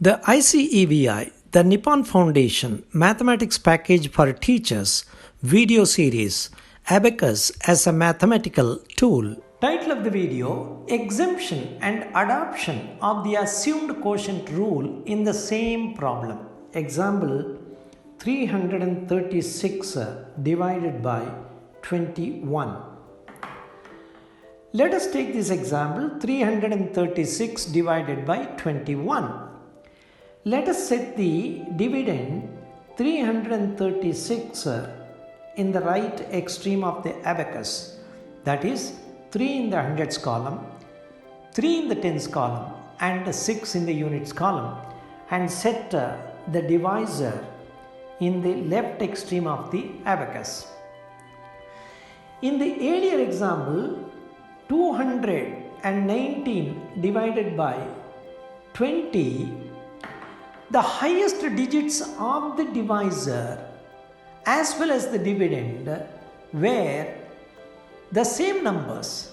The ICEVI, the Nippon Foundation Mathematics Package for Teachers video series, Abacus as a Mathematical Tool. Title of the video: Exemption and Adoption of the Assumed Quotient Rule in the Same Problem. Example 336 divided by 21. Let us take this example 336 divided by 21. Let us set the dividend 336 in the right extreme of the abacus, that is 3 in the hundreds column, 3 in the tens column and 6 in the units column, and set the divisor in the left extreme of the abacus. In the earlier example, 219 divided by 20, the highest digits of the divisor as well as the dividend were the same numbers.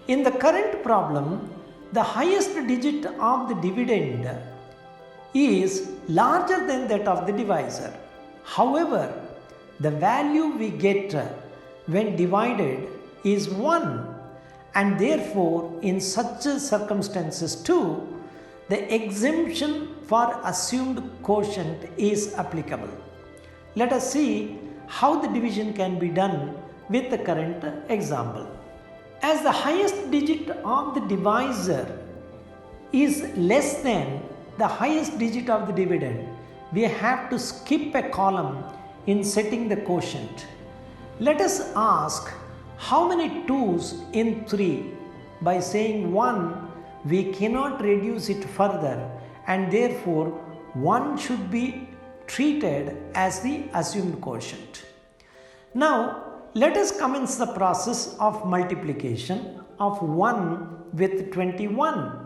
In the current problem, the highest digit of the dividend is larger than that of the divisor. However, the value we get when divided is 1, and therefore in such circumstances too, the exemption for assumed quotient is applicable. Let us see how the division can be done with the current example. As the highest digit of the divisor is less than the highest digit of the dividend, we have to skip a column in setting the quotient. Let us ask how many 2's in 3. By saying 1, we cannot reduce it further, and therefore 1 should be treated as the assumed quotient. Now let us commence the process of multiplication of 1 with 21.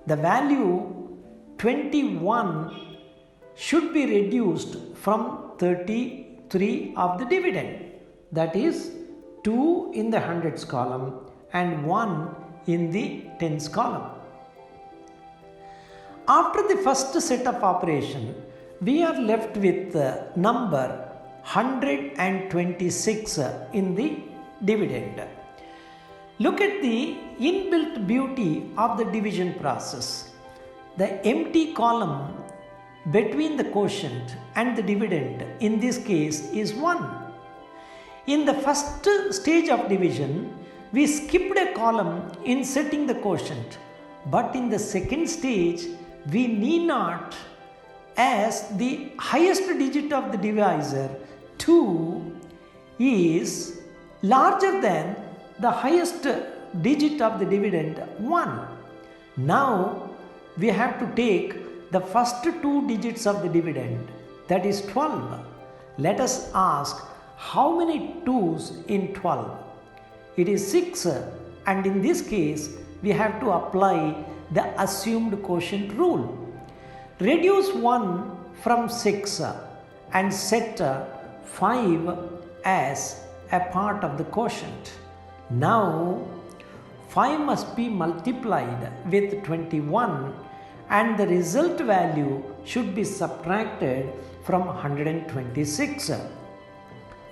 The value 21 should be reduced from 33 of the dividend, that is 2 in the hundreds column and 1 in the tens column. After the first set of operation, we are left with number 126 in the dividend. Look at the inbuilt beauty of the division process. The empty column between the quotient and the dividend in this case is 1. In the first stage of division, we skipped a column in setting the quotient, but in the second stage, we need not, as the highest digit of the divisor 2 is larger than the highest digit of the dividend 1. Now we have to take the first 2 digits of the dividend, that is 12. Let us ask how many 2's in 12? It is 6, and in this case we have to apply the assumed quotient rule. Reduce 1 from 6 and set 5 as a part of the quotient. Now 5 must be multiplied with 21, and the result value should be subtracted from 126.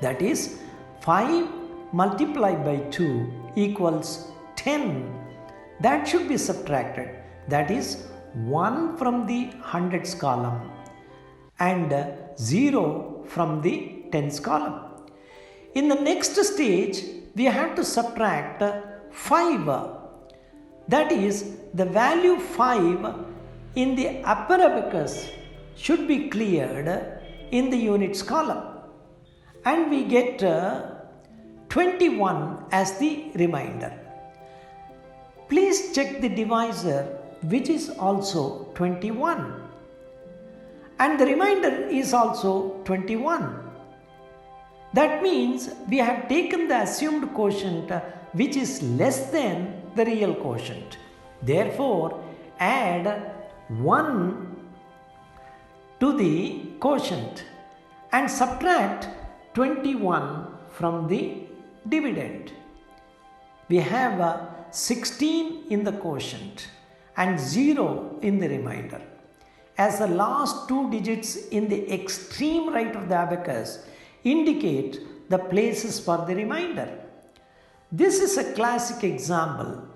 That is 5 multiplied by 2 equals 10. That should be subtracted. That is 1 from the hundreds column and 0 from the tens column. In the next stage, we have to subtract 5. That is, the value 5 in the upper abacus should be cleared in the units column, and we get 21 as the remainder. Please check the divisor, which is also 21, and the remainder is also 21. That means we have taken the assumed quotient which is less than the real quotient. Therefore, add 1 to the quotient and subtract 21 from the dividend. We have 16 in the quotient and 0 in the remainder, as the last two digits in the extreme right of the abacus indicate the places for the remainder. This is a classic example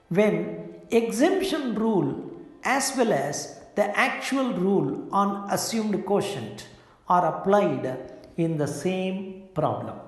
when exemption rule as well as the actual rule on assumed quotient are applied in the same problem.